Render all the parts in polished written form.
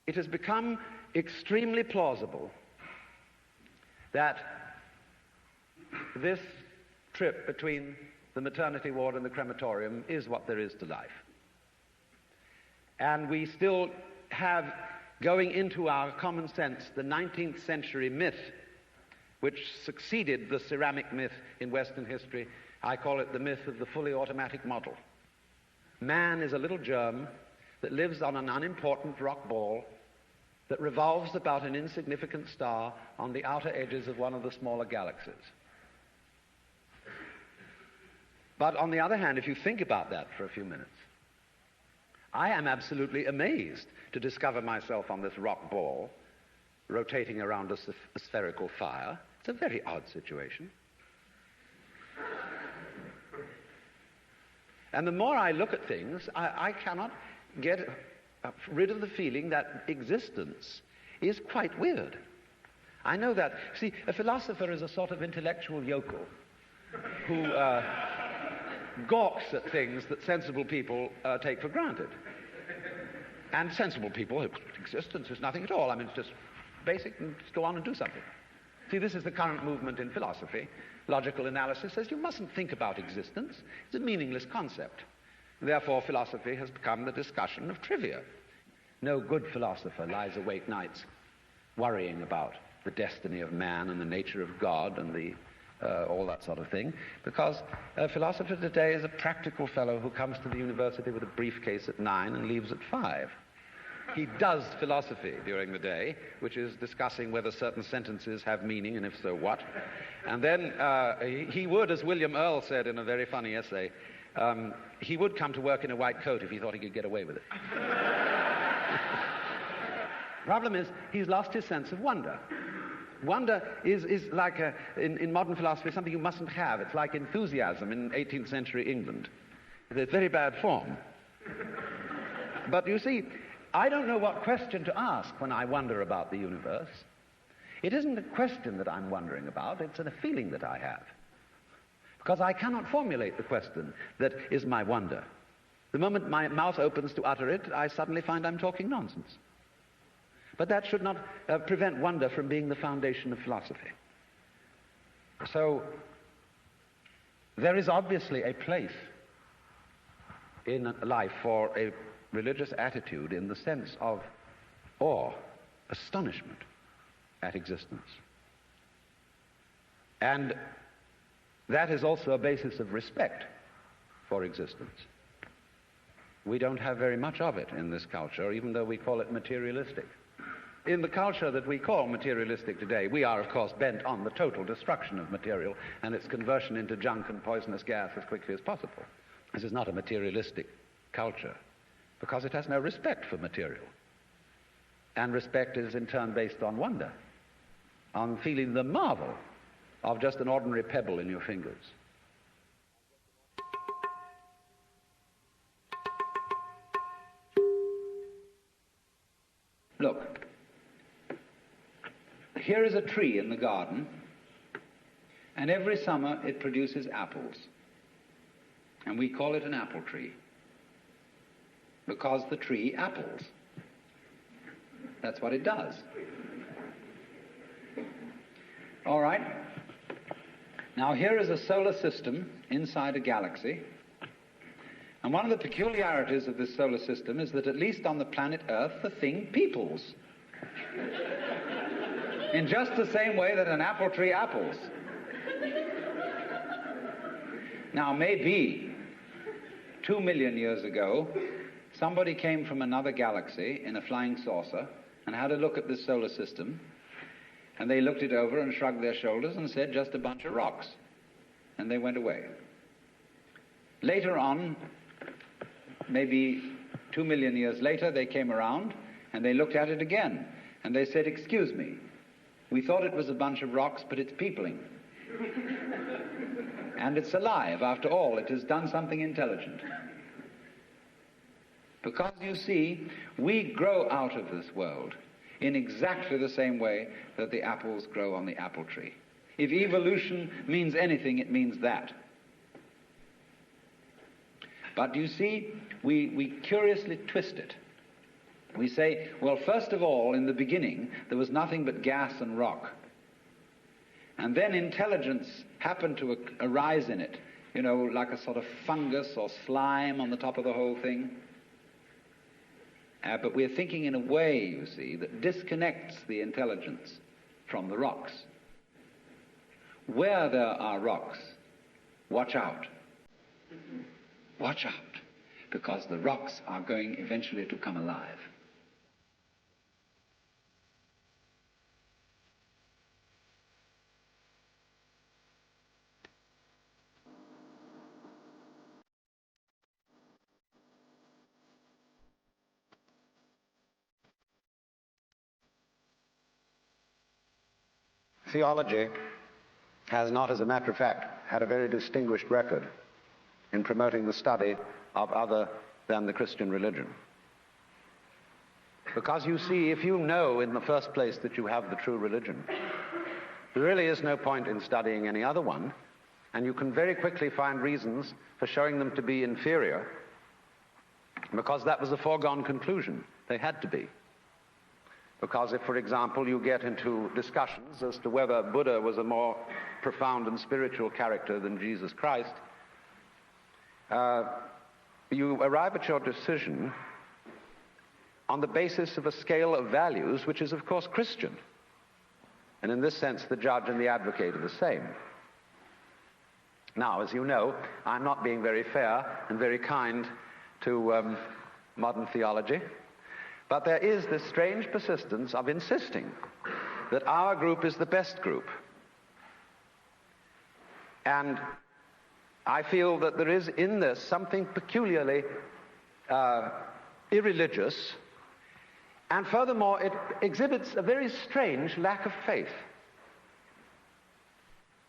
it has become extremely plausible that this trip between the maternity ward and the crematorium is what there is to life. And we still have, going into our common sense, the 19th century myth, which succeeded the ceramic myth in Western history. I call it the myth of the fully automatic model. Man is a little germ that lives on an unimportant rock ball that revolves about an insignificant star on the outer edges of one of the smaller galaxies. But on the other hand, if you think about that for a few minutes, I am absolutely amazed to discover myself on this rock ball rotating around a spherical fire. It's a very odd situation. And the more I look at things, I cannot get rid of the feeling that existence is quite weird. I know that. See, a philosopher is a sort of intellectual yokel who gawks at things that sensible people take for granted. And sensible people, existence is nothing at all. I mean, it's just basic, and just go on and do something. See, this is the current movement in philosophy. Logical analysis says you mustn't think about existence. It's a meaningless concept. Therefore, philosophy has become the discussion of trivia. No good philosopher lies awake nights worrying about the destiny of man and the nature of God and all that sort of thing, because a philosopher today is a practical fellow who comes to the university with a briefcase at 9 and leaves at 5. He does philosophy during the day, which is discussing whether certain sentences have meaning, and if so, what. And then he would, as William Earle said in a very funny essay, he would come to work in a white coat if he thought he could get away with it. Problem is, he's lost his sense of wonder. Wonder is like, in modern philosophy, something you mustn't have. It's like enthusiasm in 18th century England. It's very bad form. But you see, I don't know what question to ask when I wonder about the universe. It isn't a question that I'm wondering about, it's a feeling that I have. Because I cannot formulate the question that is my wonder. The moment my mouth opens to utter it, I suddenly find I'm talking nonsense. But that should not prevent wonder from being the foundation of philosophy. So, there is obviously a place in life for a religious attitude in the sense of awe, astonishment at existence. And that is also a basis of respect for existence. We don't have very much of it in this culture, even though we call it materialistic. In the culture that we call materialistic today, we are, of course, bent on the total destruction of material and its conversion into junk and poisonous gas as quickly as possible. This is not a materialistic culture, because it has no respect for material. And respect is in turn based on wonder, on feeling the marvel of just an ordinary pebble in your fingers. Look, here is a tree in the garden, and every summer it produces apples. And we call it an apple tree, because the tree apples. That's what it does. All right. Now here is a solar system inside a galaxy. And one of the peculiarities of this solar system is that at least on the planet Earth, the thing peoples. In just the same way that an apple tree apples. Now maybe 2 million years ago, somebody came from another galaxy in a flying saucer and had a look at this solar system, and they looked it over and shrugged their shoulders and said, just a bunch of rocks. And they went away. Later on, maybe 2 million years later, they came around and they looked at it again. And they said, excuse me, we thought it was a bunch of rocks, but it's peopling. And it's alive. After all, it has done something intelligent. Because, you see, we grow out of this world in exactly the same way that the apples grow on the apple tree. If evolution means anything, it means that. But you see, we curiously twist it. We say, well, first of all, in the beginning, there was nothing but gas and rock. And then intelligence happened to arise in it, you know, like a sort of fungus or slime on the top of the whole thing. But we're thinking in a way, you see, that disconnects the intelligence from the rocks. Where there are rocks, watch out. Watch out, because the rocks are going eventually to come alive. Theology has not, as a matter of fact, had a very distinguished record in promoting the study of other than the Christian religion. Because you see, if you know in the first place that you have the true religion, there really is no point in studying any other one, and you can very quickly find reasons for showing them to be inferior, because that was a foregone conclusion. They had to be. Because if, for example, you get into discussions as to whether Buddha was a more profound and spiritual character than Jesus Christ, you arrive at your decision on the basis of a scale of values which is, of course, Christian. And in this sense, the judge and the advocate are the same. Now, as you know, I'm not being very fair and very kind to modern theology. But there is this strange persistence of insisting that our group is the best group. And I feel that there is in this something peculiarly irreligious, and furthermore it exhibits a very strange lack of faith.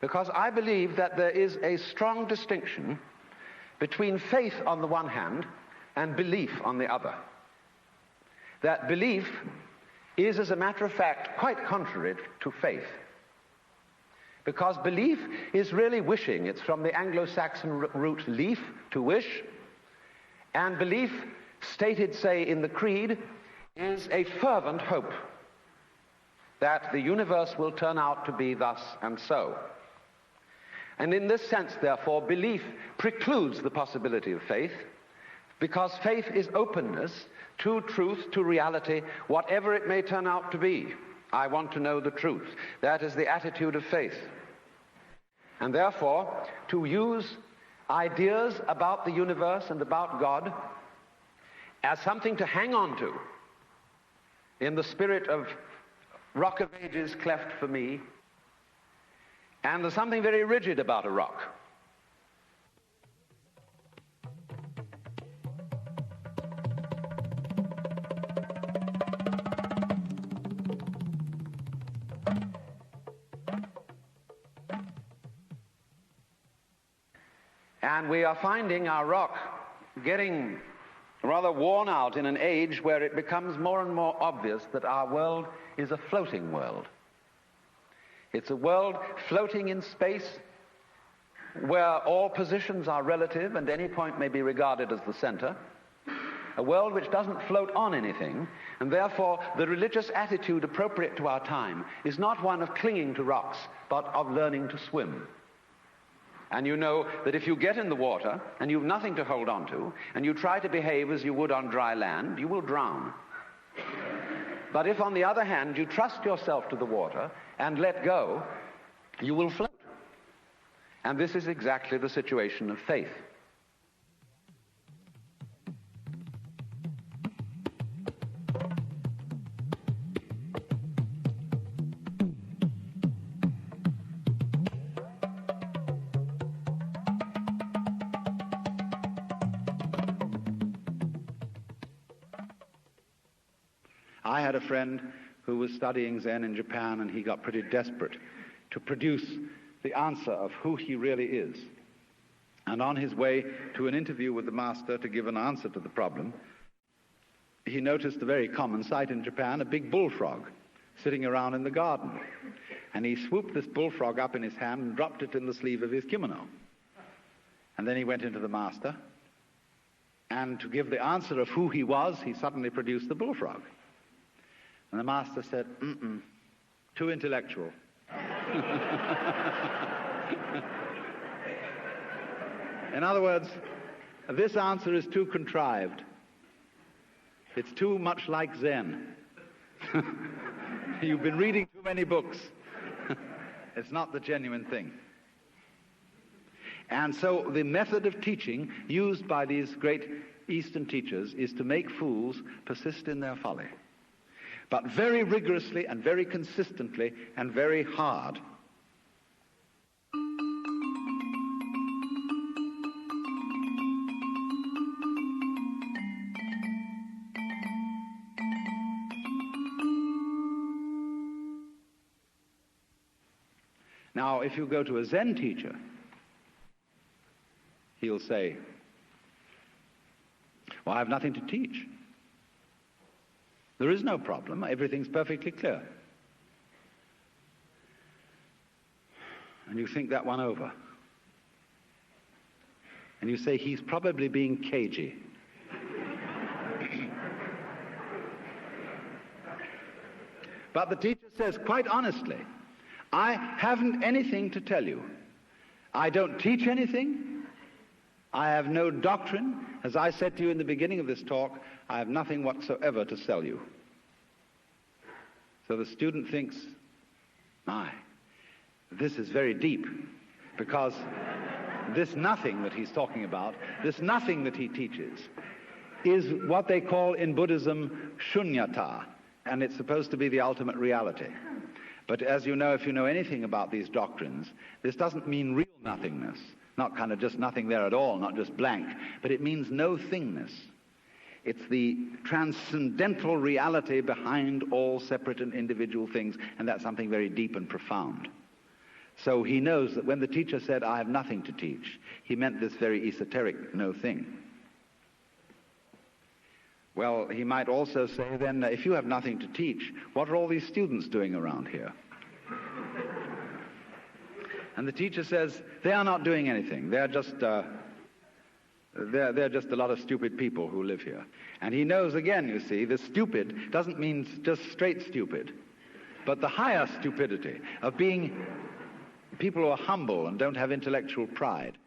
Because I believe that there is a strong distinction between faith on the one hand and belief on the other. That belief is, as a matter of fact, quite contrary to faith. Because belief is really wishing. It's from the Anglo-Saxon root leaf, to wish. And belief, stated, say, in the Creed, is a fervent hope that the universe will turn out to be thus and so. And in this sense, therefore, belief precludes the possibility of faith, because faith is openness to truth, to reality, whatever it may turn out to be. I want to know the truth. That is the attitude of faith. And therefore, to use ideas about the universe and about God as something to hang on to, in the spirit of Rock of Ages cleft for me, and there's something very rigid about a rock. And we are finding our rock getting rather worn out in an age where it becomes more and more obvious that our world is a floating world. It's a world floating in space where all positions are relative and any point may be regarded as the center. A world which doesn't float on anything, and therefore the religious attitude appropriate to our time is not one of clinging to rocks, but of learning to swim. And you know that if you get in the water and you've nothing to hold on to, and you try to behave as you would on dry land, you will drown. But if, on the other hand, you trust yourself to the water and let go, you will float. And this is exactly the situation of faith. I had a friend who was studying Zen in Japan, and he got pretty desperate to produce the answer of who he really is. And on his way to an interview with the master to give an answer to the problem, he noticed a very common sight in Japan, a big bullfrog sitting around in the garden. And he swooped this bullfrog up in his hand and dropped it in the sleeve of his kimono. And then he went into the master And to give the answer of who he was, he suddenly produced the bullfrog. And the master said, too intellectual. In other words, this answer is too contrived. It's too much like Zen. You've been reading too many books. It's not the genuine thing. And so the method of teaching used by these great Eastern teachers is to make fools persist in their folly, but very rigorously and very consistently and very hard. Now, if you go to a Zen teacher, he'll say, well, I have nothing to teach. There is no problem. Everything's perfectly clear. And you think that one over. And you say, he's probably being cagey. But the teacher says, quite honestly, I haven't anything to tell you. I don't teach anything. I have no doctrine. As I said to you in the beginning of this talk, I have nothing whatsoever to sell you. So the student thinks, my, this is very deep, because this nothing that he's talking about, this nothing that he teaches, is what they call in Buddhism shunyata, and it's supposed to be the ultimate reality. But as you know, if you know anything about these doctrines, this doesn't mean real nothingness, not kind of just nothing there at all, not just blank, but it means no thingness. It's the transcendental reality behind all separate and individual things, and that's something very deep and profound. So he knows that when the teacher said, I have nothing to teach, he meant this very esoteric no thing. Well, he might also say then, if you have nothing to teach, what are all these students doing around here? And the teacher says, they are not doing anything. They're just they're just a lot of stupid people who live here. And he knows, again, you see, the stupid doesn't mean just straight stupid, but the higher stupidity of being people who are humble and don't have intellectual pride.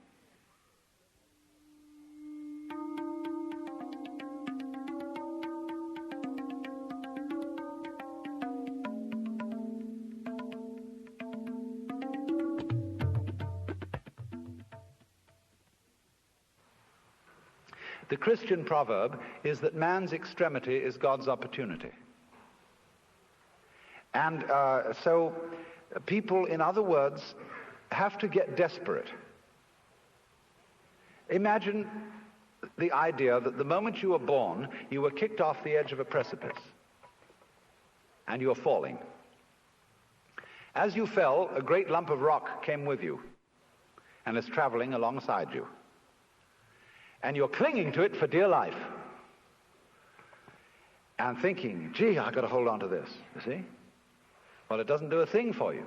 The Christian proverb is that man's extremity is God's opportunity. And so people, in other words, have to get desperate. Imagine the idea that the moment you were born, you were kicked off the edge of a precipice, and you were falling. As you fell, a great lump of rock came with you, and is traveling alongside you. And you're clinging to it for dear life. And thinking, gee, I've got to hold on to this, you see? Well, it doesn't do a thing for you.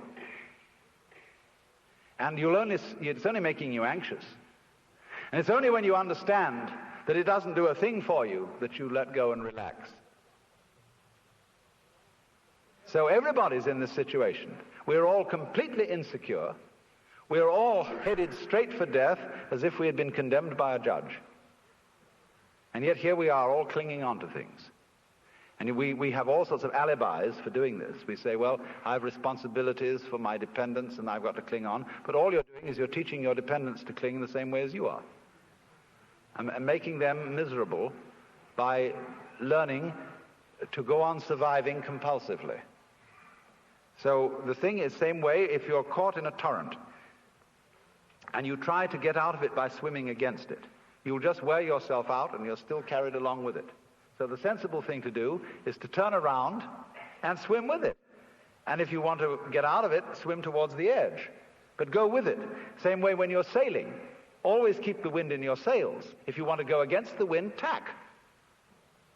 And it's only making you anxious. And it's only when you understand that it doesn't do a thing for you that you let go and relax. So everybody's in this situation. We're all completely insecure. We're all headed straight for death as if we had been condemned by a judge. And yet here we are all clinging on to things. And we have all sorts of alibis for doing this. We say, well, I have responsibilities for my dependents and I've got to cling on. But all you're doing is you're teaching your dependents to cling the same way as you are. And making them miserable by learning to go on surviving compulsively. So the thing is, same way, if you're caught in a torrent, and you try to get out of it by swimming against it, you'll just wear yourself out and you're still carried along with it. So the sensible thing to do is to turn around and swim with it. And if you want to get out of it, swim towards the edge. But go with it. Same way when you're sailing. Always keep the wind in your sails. If you want to go against the wind, tack.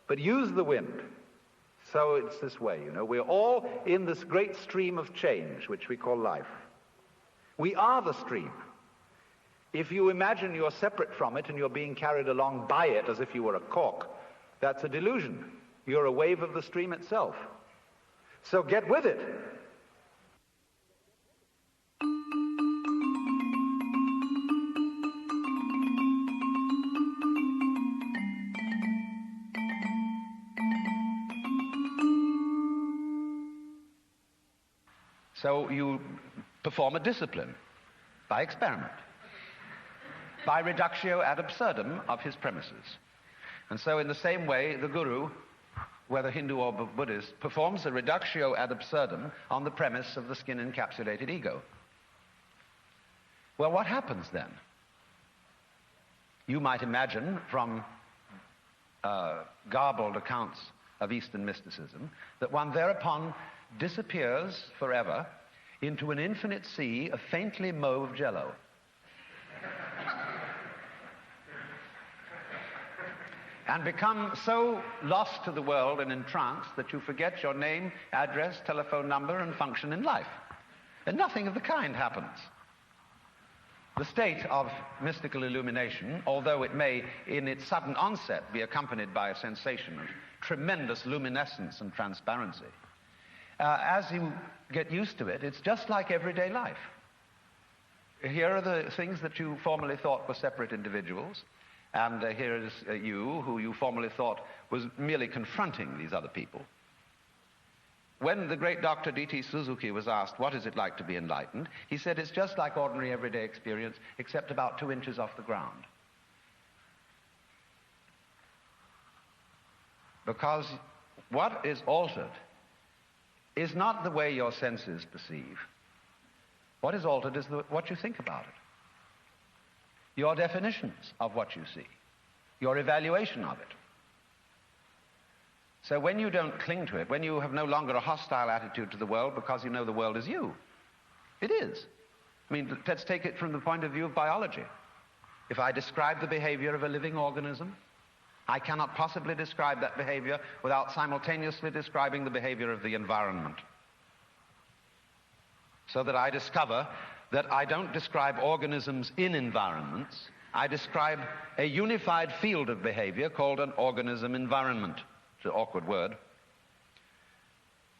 But use the wind. So it's this way, you know. We're all in this great stream of change, which we call life. We are the stream. If you imagine you're separate from it and you're being carried along by it as if you were a cork, that's a delusion. You're a wave of the stream itself. So get with it. So you perform a discipline by experiment, by reductio ad absurdum of his premises. And so in the same way, the guru, whether Hindu or Buddhist, performs a reductio ad absurdum on the premise of the skin-encapsulated ego. Well, what happens then? You might imagine from garbled accounts of Eastern mysticism that one thereupon disappears forever into an infinite sea of faintly mauve jello. And become so lost to the world and entranced that you forget your name, address, telephone number, and function in life. And nothing of the kind happens. The state of mystical illumination, although it may, in its sudden onset, be accompanied by a sensation of tremendous luminescence and transparency, as you get used to it, it's just like everyday life. Here are the things that you formerly thought were separate individuals, and here is you, who you formerly thought was merely confronting these other people. When the great Dr. D.T. Suzuki was asked, what is it like to be enlightened, he said it's just like ordinary everyday experience, except about 2 inches off the ground. Because what is altered is not the way your senses perceive. What is altered is what you think about it. Your definitions of what you see, your evaluation of it. So when you don't cling to it, when you have no longer a hostile attitude to the world because you know the world is you, it is. I mean, let's take it from the point of view of biology. If I describe the behavior of a living organism, I cannot possibly describe that behavior without simultaneously describing the behavior of the environment. So that I discover that I don't describe organisms in environments, I describe a unified field of behavior called an organism environment. It's an awkward word,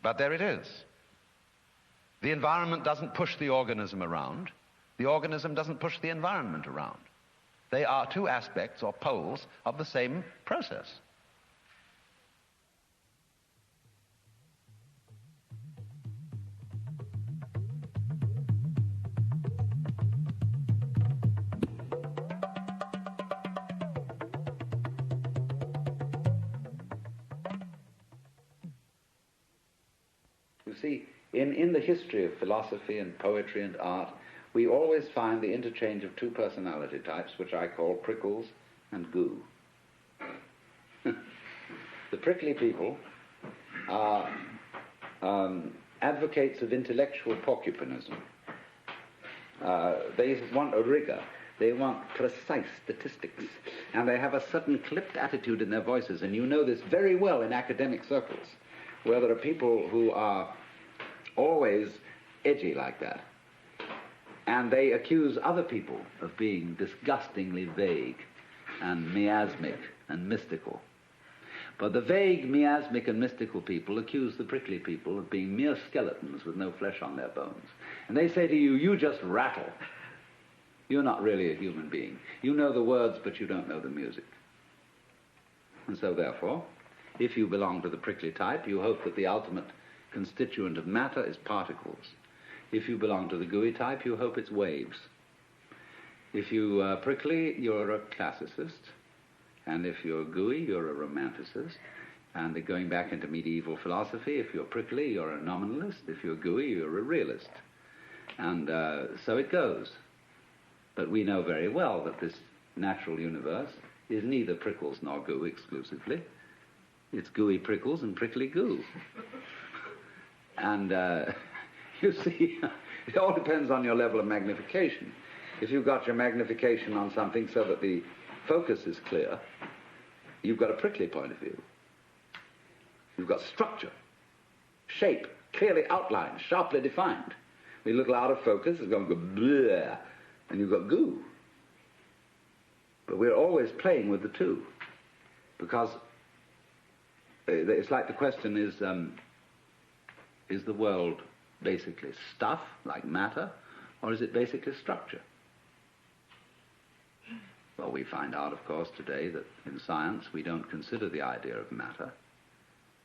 but there it is. The environment doesn't push the organism around. The organism doesn't push the environment around. They are two aspects or poles of the same process. You see, in the history of philosophy and poetry and art, we always find the interchange of two personality types, which I call prickles and goo. The prickly people are advocates of intellectual porcupinism. They want a rigor. They want precise statistics. And they have a certain clipped attitude in their voices. And you know this very well in academic circles, where there are people who are always edgy like that. And they accuse other people of being disgustingly vague and miasmic and mystical. But the vague, miasmic and mystical people accuse the prickly people of being mere skeletons with no flesh on their bones. And they say to you, you just rattle. You're not really a human being. You know the words, but you don't know the music. And so therefore, if you belong to the prickly type, you hope that the ultimate constituent of matter is particles. If you belong to the gooey type, you hope it's waves. If you are prickly, you're a classicist. And if you're gooey, you're a romanticist. And going back into medieval philosophy, if you're prickly, you're a nominalist. If you're gooey, you're a realist. And so it goes. But we know very well that this natural universe is neither prickles nor goo exclusively. It's gooey prickles and prickly goo. And you see, it all depends on your level of magnification. If you've got your magnification on something so that the focus is clear, you've got a prickly point of view. You've got structure, shape, clearly outlined, sharply defined. When you look out of focus, it's going to go bleh, and you've got goo. But we're always playing with the two, because it's like the question is the world basically stuff, like matter, or is it basically structure? Well, we find out, of course, today that in science we don't consider the idea of matter,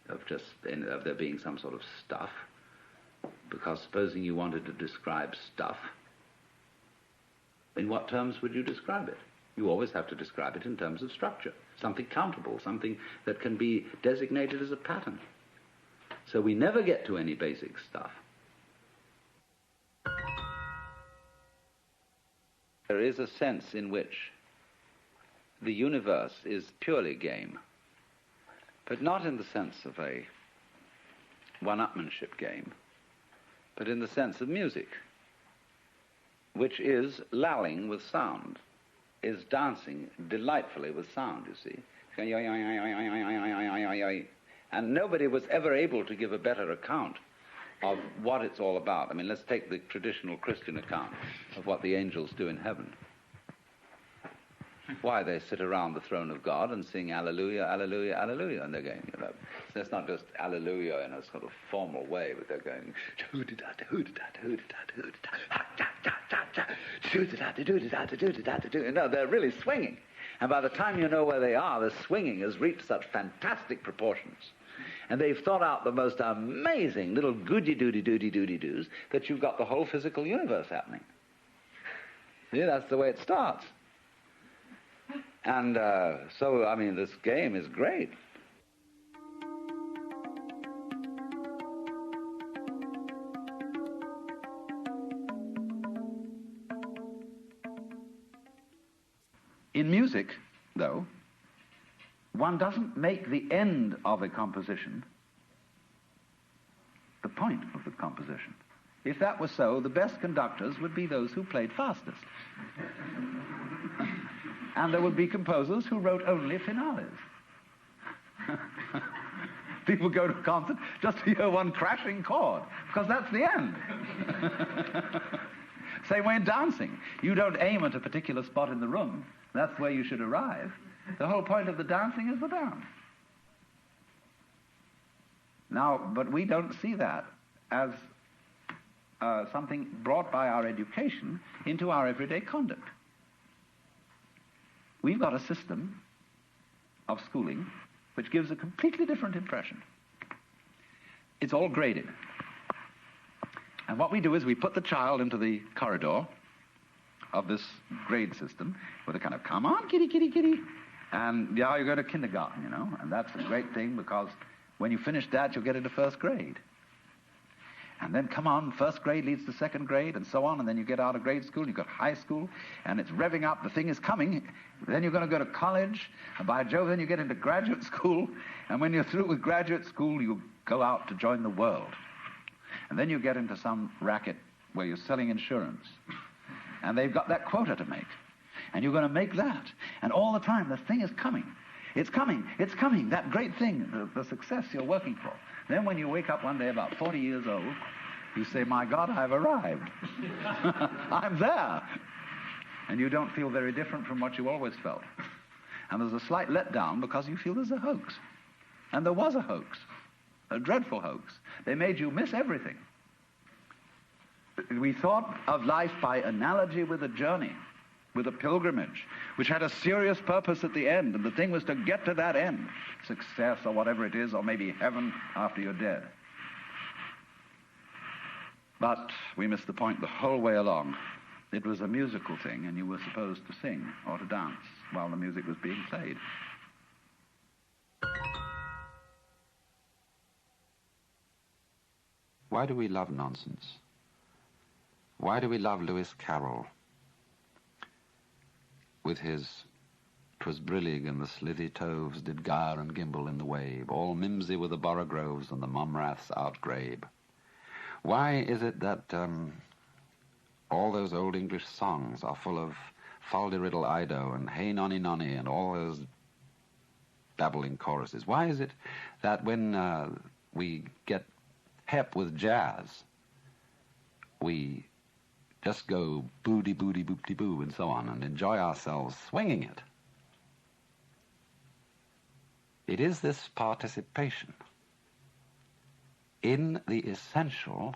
of there being some sort of stuff, because supposing you wanted to describe stuff, in what terms would you describe it? You always have to describe it in terms of structure, something countable, something that can be designated as a pattern. So we never get to any basic stuff. There is a sense in which the universe is purely game, but not in the sense of a one-upmanship game, but in the sense of music, which is lalling with sound, is dancing delightfully with sound, you see. And nobody was ever able to give a better account of what it's all about. I mean, let's take the traditional Christian account of what the angels do in heaven. Why, they sit around the throne of God and sing Alleluia, Alleluia, Alleluia, and they're going, you know, so it's not just Alleluia in a sort of formal way, but they're going, no, they're really swinging. And by the time you know where they are, the swinging has reached such fantastic proportions. And they've thought out the most amazing little goody-doody-doody-doody-doos that you've got the whole physical universe happening. Yeah, that's the way it starts. And so, I mean, this game is great. In music, though, one doesn't make the end of a composition the point of the composition. If that was so, the best conductors would be those who played fastest. And there would be composers who wrote only finales. People go to a concert just to hear one crashing chord, because that's the end. Same way in dancing. You don't aim at a particular spot in the room. That's where you should arrive. The whole point of the dancing is the dance. Now, but we don't see that as something brought by our education into our everyday conduct. We've got a system of schooling which gives a completely different impression. It's all graded. And what we do is we put the child into the corridor of this grade system with a kind of, come on, kitty, kitty, kitty. And yeah, you go to kindergarten, you know, and that's a great thing, because when you finish that, you'll get into first grade. And then, come on, first grade leads to second grade, and so on, and then you get out of grade school, you've got high school, and it's revving up, the thing is coming. Then you're going to go to college, and by Jove, then you get into graduate school, and when you're through with graduate school, you go out to join the world. And then you get into some racket where you're selling insurance, and they've got that quota to make, and you're going to make that, and all the time, the thing is coming. It's coming, that great thing, the success you're working for. Then when you wake up one day about 40 years old, you say, my God, I've arrived. I'm there. And you don't feel very different from what you always felt. And there's a slight letdown because you feel there's a hoax. And there was a hoax, a dreadful hoax. They made you miss everything. We thought of life by analogy with a journey, with a pilgrimage, which had a serious purpose at the end, and the thing was to get to that end, success or whatever it is, or maybe heaven after you're dead. But we missed the point the whole way along. It was a musical thing, and you were supposed to sing or to dance while the music was being played. Why do we love nonsense? Why do we love Lewis Carroll with his "'Twas brillig and the slithy toves did gyre and gimble in the wave, all mimsy were the borogroves and the mumraths outgrabe"? Why is it that all those old English songs are full of "Fal-de-riddle Ido" and "Hey nonny nonny" and all those babbling choruses? Why is it that when we get hep with jazz, we just go booty booty boopty boo and so on and enjoy ourselves swinging it It is this participation in the essential,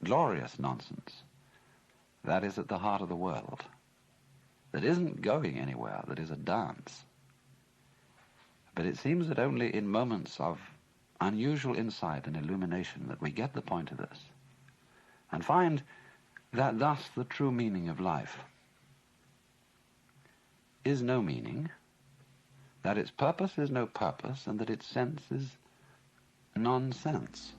glorious nonsense that is at the heart of the world, that isn't going anywhere, that is a dance. But it seems that only in moments of unusual insight and illumination that we get the point of this and find that thus the true meaning of life is no meaning, that its purpose is no purpose, and that its sense is nonsense.